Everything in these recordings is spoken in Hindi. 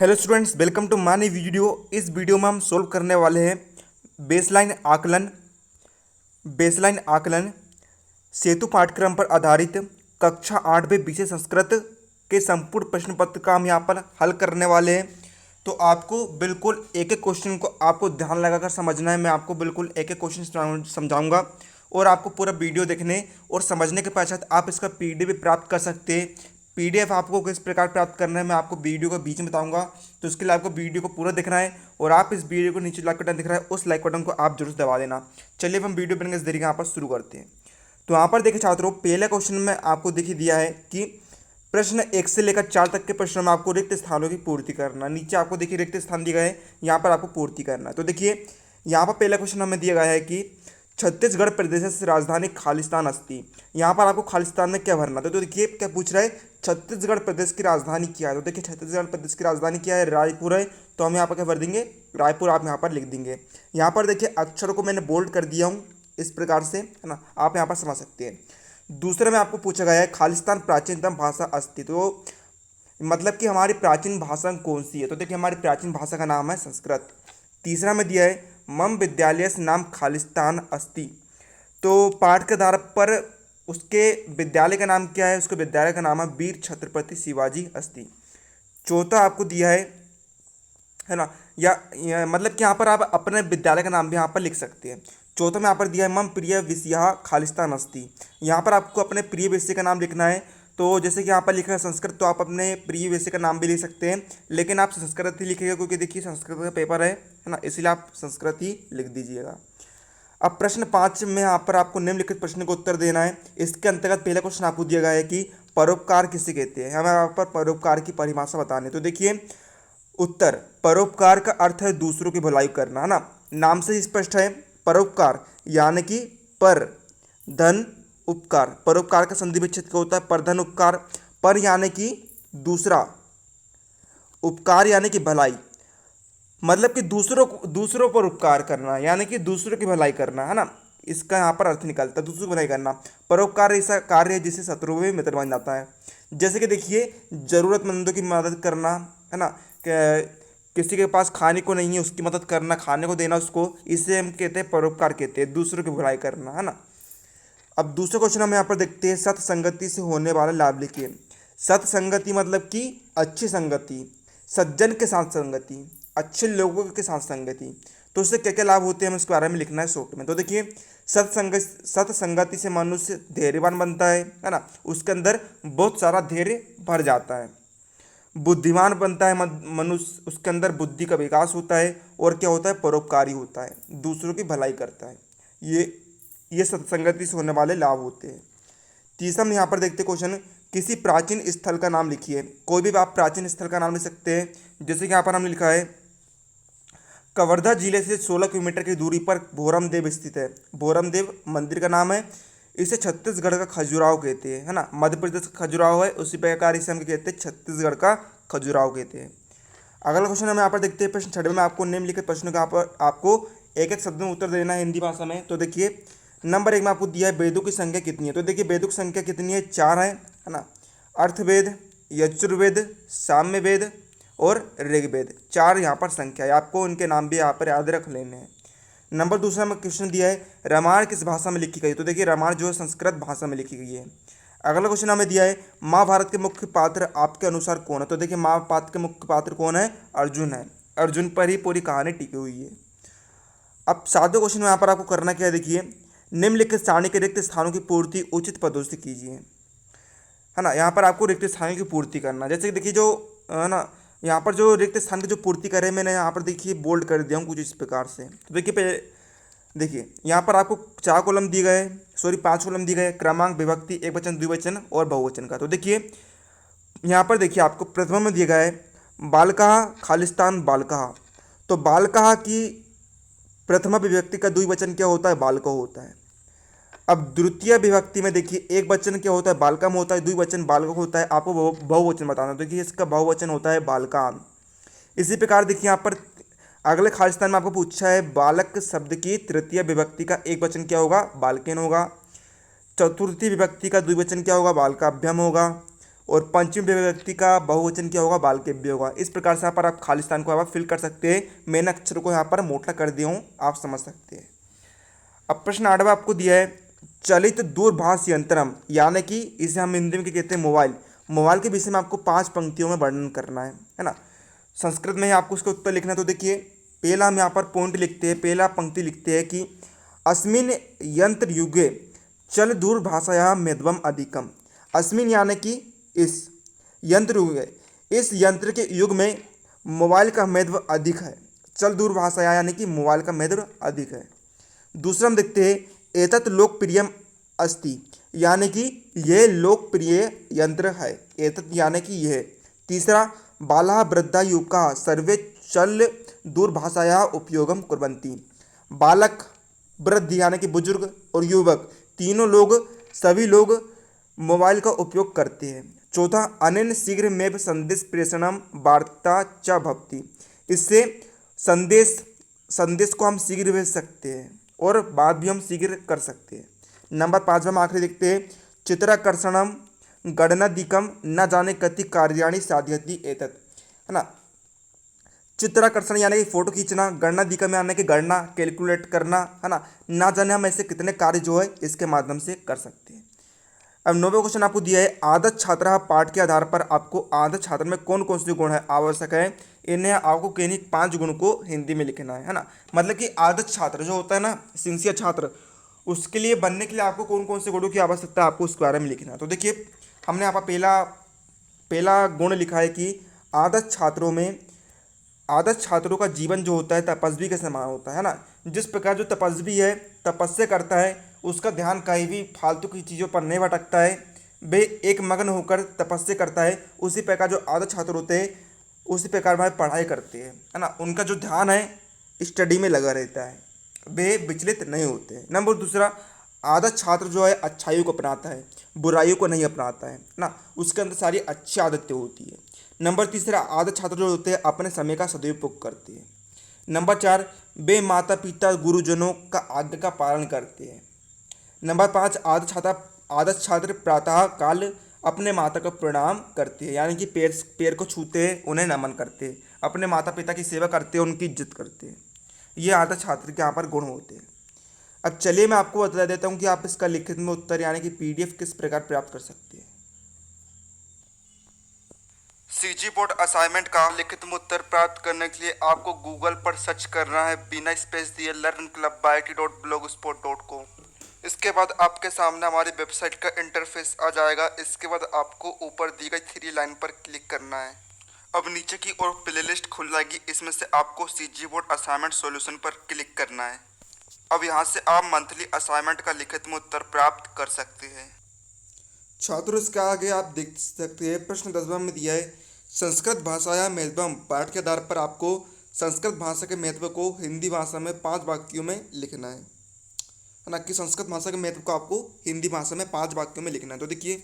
Hello students, welcome to my new video. इस वीडियो में हम सोल्व करने वाले हैं बेसलाइन आकलन सेतु पाठ्यक्रम पर आधारित कक्षा 8वीं विषय संस्कृत के संपूर्ण प्रश्न पत्र का हम यहाँ पर हल करने वाले हैं। तो आपको बिल्कुल एक एक क्वेश्चन को आपको ध्यान लगाकर समझना है। मैं आपको बिल्कुल एक एक क्वेश्चन समझाऊंगा और आपको पूरा वीडियो देखने और समझने के पश्चात आप इसका पीडीएफ भी प्राप्त कर सकते हैं। पीडीएफ आपको किस प्रकार प्राप्त करना है मैं आपको वीडियो के बीच में बताऊंगा। तो इसके लिए आपको वीडियो को पूरा देखना है और आप इस वीडियो को नीचे लाइक बटन दिख रहा है, उस लाइक बटन को आप जरूर दबा देना। चलिए अब हम वीडियो बनने के जरिए यहाँ पर शुरू करते हैं। तो यहाँ पर देखिए छात्रों, पहले क्वेश्चन में आपको देखिए दिया है कि प्रश्न 1 से लेकर 4 तक के प्रश्न में आपको रिक्त स्थानों की पूर्ति करना। नीचे आपको देखिए रिक्त स्थान दिया गया है, यहाँ पर आपको पूर्ति करना है। तो देखिए यहाँ पर पहला क्वेश्चन हमें दिया गया है कि छत्तीसगढ़ प्रदेश से राजधानी खालिस्तान अस्ति। यहाँ पर आपको खालिस्तान में क्या भरना था। तो देखिए क्या पूछ रहा है, छत्तीसगढ़ प्रदेश की राजधानी क्या है। तो देखिए छत्तीसगढ़ प्रदेश की राजधानी क्या है, रायपुर है। तो हम यहाँ पर क्या भर देंगे, रायपुर आप यहाँ पर लिख देंगे। यहाँ पर देखिए अक्षरों को मैंने बोल्ड कर दिया हूँ इस प्रकार से, है ना, आप यहाँ पर समझ सकते हैं। दूसरे में आपको पूछा गया है खालिस्तान प्राचीनतम भाषा अस्ति। तो मतलब कि हमारी प्राचीन भाषा कौन सी है। तो देखिए हमारी प्राचीन भाषा का नाम है संस्कृत। तीसरा में दिया है मम विद्यालय नाम खालिस्तान अस्ति। तो पाठ के आधार पर उसके विद्यालय का नाम क्या है, उसके विद्यालय का नाम है वीर छत्रपति शिवाजी अस्ति। चौथा आपको दिया है ना, या मतलब कि यहाँ पर आप अपने विद्यालय का नाम भी यहाँ पर लिख सकते हैं। चौथा में यहाँ पर दिया है मम प्रिय विषय खालिस्तान अस्ति। यहाँ पर आपको अपने प्रिय विषय का नाम लिखना है। तो जैसे कि यहाँ पर लिखा है संस्कृत, तो आप अपने प्रिय विषय का नाम भी लिख सकते हैं, लेकिन आप संस्कृत ही लिखिएगा क्योंकि देखिए संस्कृत का पेपर है ना, इसलिए आप संस्कृत ही लिख दीजिएगा। अब प्रश्न 5 में यहाँ पर आपको निम्नलिखित प्रश्न का उत्तर देना है। इसके अंतर्गत पहला क्वेश्चन आपको दिया गया है कि परोपकार किसे कहते हैं। हमें यहाँ पर परोपकार की परिभाषा बतानी है। तो देखिए उत्तर, परोपकार का अर्थ है दूसरों की भलाई करना, है ना। नाम से ही स्पष्ट है, परोपकार यानी कि पर धन उपकार। परोपकार का संधि विच्छेद क्या होता है, पर धन उपकार। पर यानी कि दूसरा, उपकार यानी कि भलाई, मतलब कि दूसरों पर उपकार करना यानी कि दूसरों की भलाई करना, है ना। इसका यहाँ पर अर्थ निकलता है दूसरों की भलाई करना। परोपकार ऐसा कार्य है जिससे शत्रुओं में मित्र बन जाता है। जैसे कि देखिए जरूरतमंदों की मदद करना, है ना, किसी के पास खाने को नहीं है उसकी मदद करना, खाने को देना उसको, इसे हम कहते हैं परोपकार कहते हैं, दूसरों की भलाई करना, है ना। अब दूसरा क्वेश्चन हम यहाँ पर देखते हैं, सत्संगति से होने वाला लाभ लिखिए। सत्संगति मतलब कि अच्छी संगति, सज्जन के साथ संगति, अच्छे लोगों के साथ संगति। तो उससे क्या क्या लाभ होते हैं हमें उसके बारे में लिखना है शॉर्ट में। तो देखिए सत्संगति से मनुष्य धैर्यवान बनता है ना, उसके अंदर बहुत सारा धैर्य भर जाता है। बुद्धिमान बनता है मनुष्य, उसके अंदर बुद्धि का विकास होता है। और क्या होता है, परोपकारी होता है, दूसरों की भलाई करता है। ये सत्संगति से होने वाले लाभ होते हैं। तीसरा हम यहाँ पर देखते क्वेश्चन, किसी प्राचीन स्थल का नाम लिखिए। कोई भी आप प्राचीन स्थल का नाम लिख सकते हैं। जैसे कि यहाँ पर हमने लिखा है कवर्धा जिले से 16 किलोमीटर की दूरी पर भोरम देव स्थित है। भोरम देव मंदिर का नाम है। इसे छत्तीसगढ़ का खजुराहो कहते हैं, है ना। मध्य प्रदेश का खजुराहो है, उसी प्रकार इसे हम कहते हैं छत्तीसगढ़ का खजुराहो कहते हैं। अगला क्वेश्चन हम यहाँ पर देखते हैं प्रश्न 6 में आपको निम्नलिखित प्रश्नों का आपको एक एक शब्द में उत्तर देना है हिंदी भाषा में। तो देखिए नंबर 1 में आपको दिया है वेदों की संख्या कितनी है। तो देखिए वेदों की संख्या कितनी है, 4 है ना। अर्थवेद, यजुर्वेद, साम्यवेद और ऋग्वेद, 4 यहाँ पर संख्या है। आपको उनके नाम भी यहाँ पर याद रख लेने हैं। नंबर दूसरा में क्वेश्चन दिया है रामायण किस भाषा में लिखी गई। तो देखिए रामायण जो है संस्कृत भाषा में लिखी गई है। अगला क्वेश्चन हमें दिया है महाभारत के मुख्य पात्र आपके अनुसार कौन है। तो देखिए महाभारत के मुख्य पात्र कौन है, अर्जुन है। अर्जुन पर ही पूरी कहानी टिकी हुई है। अब 7वें क्वेश्चन में यहाँ पर आपको करना क्या है, देखिए निम्नलिखित सारणी के रिक्त स्थानों की पूर्ति उचित पदों से कीजिए, है ना। यहाँ पर आपको रिक्त स्थानों की पूर्ति करना, जैसे कि देखिए जो है ना यहाँ पर जो रिक्त स्थान की जो पूर्ति करे मैंने यहाँ पर देखिए बोल्ड कर दिया हूँ कुछ इस प्रकार से। तो देखिए पहले देखिए यहाँ पर आपको 4 कॉलम दिए गए, 5 कॉलम दिए गए, क्रमांक, विभक्ति, एकवचन, द्विवचन और बहुवचन का। तो देखिए यहाँ पर देखिए आपको प्रथम में दिया गया है बालकहा खालिस्तान बालकहा। तो बालकहा की प्रथमा विभक्ति का द्विवचन क्या होता है, बालको होता है। अब द्वितीय विभक्ति में देखिए एक वचन क्या होता है, बालकम होता है, द्विवचन बालक होता है। आपको बहुवचन बताना, देखिए इसका बहुवचन होता है बालकान। इसी प्रकार देखिए यहाँ पर अगले खालिस्तान में आपको पूछा है बालक शब्द की तृतीय विभक्ति का एक वचन क्या होगा, बालकेन होगा। चतुर्थी विभक्ति का द्विवचन क्या होगा, बालकाभ्यम होगा। और पंचमी विभक्ति का बहुवचन क्या होगा, बालकेभ्य होगा। इस प्रकार से यहाँ पर आप खाली स्थान को यहाँ पर फिल कर सकते हैं। मैंने अक्षर को यहाँ पर मोटा कर दिया हूँ, आप समझ सकते हैं। अब प्रश्न 8वां आपको दिया है, चलित दूरभाष यंत्रम, यानी कि इसे हम हिंदी में क्या कहते हैं, मोबाइल। मोबाइल के विषय में आपको 5 पंक्तियों में वर्णन करना है ना। संस्कृत में ही आपको उसका उत्तर लिखना है। तो देखिए पहला हम यहाँ पर पॉइंट लिखते हैं, पहला पंक्ति लिखते हैं कि अस्मिन यंत्र युगे चल दूरभाषायाः महत्वम अधिकम। अस्मिन यानी कि इस यंत्र युग है, इस यंत्र के युग में मोबाइल का महत्व अधिक है। चल दूरभाषायाः यानी कि मोबाइल का महत्व अधिक है। दूसरा हम देखते हैं एतत् लोकप्रियम अस्ति, यानी कि यह लोकप्रिय यंत्र है। एतत् यानी कि यह। तीसरा बाला वृद्धा युवका सर्वे चल दूरभाषायाः उपयोगम कुर्वन्ति। बालक, वृद्ध यानी कि बुजुर्ग और युवक तीनों लोग, सभी लोग मोबाइल का उपयोग करते हैं। चौथा अनेन शीघ्रमेव संदेश प्रेषणम वार्ता च भवति, इससे संदेश को हम शीघ्र भेज सकते हैं और बात भी हम शीघ्र कर सकते हैं। नंबर 5 हम आखिरी देखते हैं चित्राकर्षणम गणनादिकम न जाने कति कार्याणि साध्यति एतत्, है ना। चित्राकर्षण यानी कि फोटो खींचना, गणनादिकम यानी कि गणना कैलकुलेट करना, है ना जाने हम ऐसे कितने कार्य जो है इसके माध्यम से कर सकते हैं। अब 9वां क्वेश्चन आपको दिया है आदर्श छात्र पाठ के आधार पर आपको आदर्श छात्र में कौन कौन से गुण है आवश्यक है, इन्हें आपको किन्हीं 5 गुण को हिंदी में लिखना है ना। मतलब कि आदर्श छात्र जो होता है ना, सिंसियर छात्र, उसके लिए बनने के लिए आपको कौन कौन से गुणों की आवश्यकता है आपको उसके बारे में लिखना है। तो देखिए हमने यहाँ पर पहला गुण लिखा है कि आदर्श छात्रों का जीवन जो होता है तपस्वी के समान होता है ना। जिस प्रकार जो तपस्वी है तपस्या करता है, उसका ध्यान कहीं भी फालतू की चीज़ों पर नहीं भटकता है, वे एक मग्न होकर तपस्या करता है। उसी प्रकार जो आदर्श छात्र होते हैं उसी प्रकार वह पढ़ाई करते हैं, है ना। उनका जो ध्यान है स्टडी में लगा रहता है, वे विचलित नहीं होते हैं। नंबर दूसरा आदर्श छात्र जो है अच्छाइयों को अपनाता है, बुराइयों को नहीं अपनाता है ना, उसके अंदर सारी अच्छी आदतें होती है। नंबर तीसरा आदर्श छात्र जो होते हैं अपने समय का सदुपयोग करते हैं। नंबर 4 वे माता पिता गुरुजनों का आज्ञा का पालन करते हैं। नंबर 5 आदर्श छात्र प्रातः काल अपने माता का प्रणाम करते हैं, यानी कि पैर को छूते हैं, उन्हें नमन करते हैं, अपने माता पिता की सेवा करते हैं, उनकी इज्जत करते हैं। ये आदर्श छात्र के यहाँ पर गुण होते हैं। अब चलिए मैं आपको बता देता हूँ कि आप इसका लिखित में उत्तर यानी कि PDF किस प्रकार प्राप्त कर सकते हैं। CG बोर्ड असाइनमेंट का लिखित में उत्तर प्राप्त करने के लिए आपको गूगल पर सर्च करना है बिना स्पेस दिए learnclub.it.blogspot.com। इसके बाद आपके सामने हमारी वेबसाइट का इंटरफेस आ जाएगा। इसके बाद आपको ऊपर दी गई 3 लाइन पर क्लिक करना है। अब नीचे की ओर प्लेलिस्ट खुल जाएगी, इसमें से आपको CG बोर्ड असाइनमेंट सॉल्यूशन पर क्लिक करना है। अब यहाँ से आप मंथली असाइनमेंट का लिखित में उत्तर प्राप्त कर सकते हैं। छात्रों इसके आगे आप देख सकते हैं प्रश्न 10वां में दिया है संस्कृत भाषाया महत्वम। पाठ के आधार पर आपको संस्कृत भाषा के महत्व को हिंदी भाषा में 5 वाक्यों में लिखना है ना, कि संस्कृत भाषा के महत्व को आपको हिंदी भाषा में 5 वाक्यों में लिखना है। तो देखिए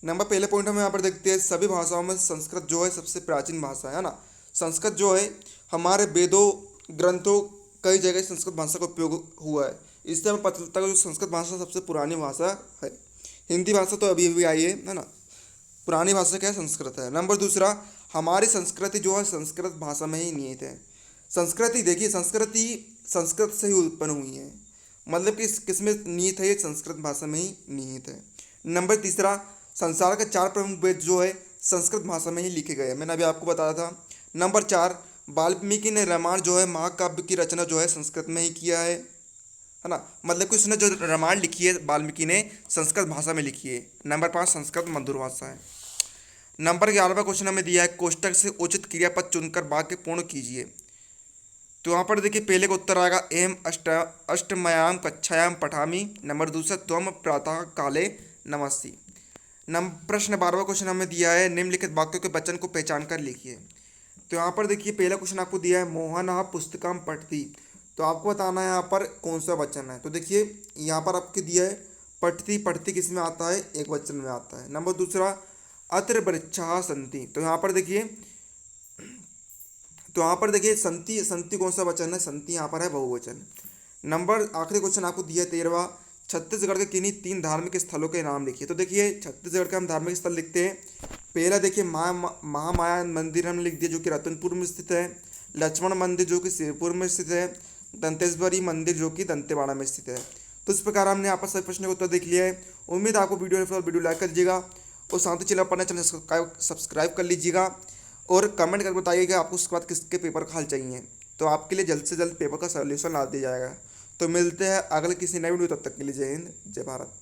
नंबर पहले पॉइंट हम यहाँ पर देखते हैं सभी भाषाओं में संस्कृत जो है सबसे प्राचीन भाषा है ना। संस्कृत जो है हमारे वेदों ग्रंथों कई जगह संस्कृत भाषा का उपयोग हुआ है। इससे हमें पता चलता है कि संस्कृत भाषा सबसे पुरानी भाषा है। हिंदी भाषा तो अभी अभी आई है ना, पुरानी भाषा क्या है, संस्कृत है। नंबर दूसरा हमारी संस्कृति जो है संस्कृत भाषा में ही निहित है। संस्कृति देखिए संस्कृत से ही उत्पन्न हुई है, मतलब कि किस में निहित है, ये संस्कृत भाषा में ही निहित है। नंबर तीसरा संसार के 4 प्रमुख वेद जो है संस्कृत भाषा में ही लिखे गए हैं, मैंने अभी आपको बताया था। नंबर 4 वाल्मीकि ने रामायण जो है महाकाव्य की रचना जो है संस्कृत में ही किया है ना, मतलब कि उसने जो रामायण लिखी है वाल्मीकि ने संस्कृत भाषा में लिखी है। नंबर 5 संस्कृत मधुर भाषा है। नंबर 11वां क्वेश्चन हमें दिया है कोष्टक से उचित क्रियापद चुनकर वाक्य पूर्ण कीजिए। तो यहाँ पर देखिए पहले का उत्तर आएगा एम अष्टमयाम कक्षायाम पठामी। नंबर दूसरा त्वम प्रातः काले नमस्सी। प्रश्न 12वां क्वेश्चन हमें दिया है निम्नलिखित वाक्यों के वचन को पहचान कर लिखिए। तो यहाँ पर देखिए पहला क्वेश्चन आपको दिया है मोहना पुस्तकम पठती, तो आपको बताना है यहाँ पर कौन सा वचन है। तो देखिए यहाँ पर आपके दिया है पठती किस में आता है, एक वचन में आता है। नंबर दूसरा अत्र वृक्षाः सन्ति, तो यहाँ पर देखिए संति कौन सा वचन है, संति यहाँ पर है बहुवचन। नंबर आखिरी क्वेश्चन आपको दिया है 13वां छत्तीसगढ़ के किन्हीं 3 धार्मिक स्थलों के नाम लिखिए। तो देखिए छत्तीसगढ़ के हम धार्मिक स्थल लिखते हैं। पहला देखिए महामाया मंदिर हमने लिख दिया जो कि रतनपुर में स्थित है। लक्ष्मण मंदिर जो कि सिरपुर में स्थित है। दंतेश्वरी मंदिर जो कि दंतेवाड़ा में स्थित है। तो इस प्रकार हमने यहाँ पर सभी प्रश्न का उत्तर देख लिया है। उम्मीद है आपको वीडियो लाइक कर दीजिएगा और साथ ही चैनल सब्सक्राइब कर लीजिएगा और कमेंट करके बताइएगा आपको उसके बाद किसके पेपर का हल चाहिए। तो आपके लिए जल्द से जल्द पेपर का सॉल्यूशन ला दिया जाएगा। तो मिलते हैं अगले किसी नए वीडियो, तब तक के लिए जय हिंद जय भारत।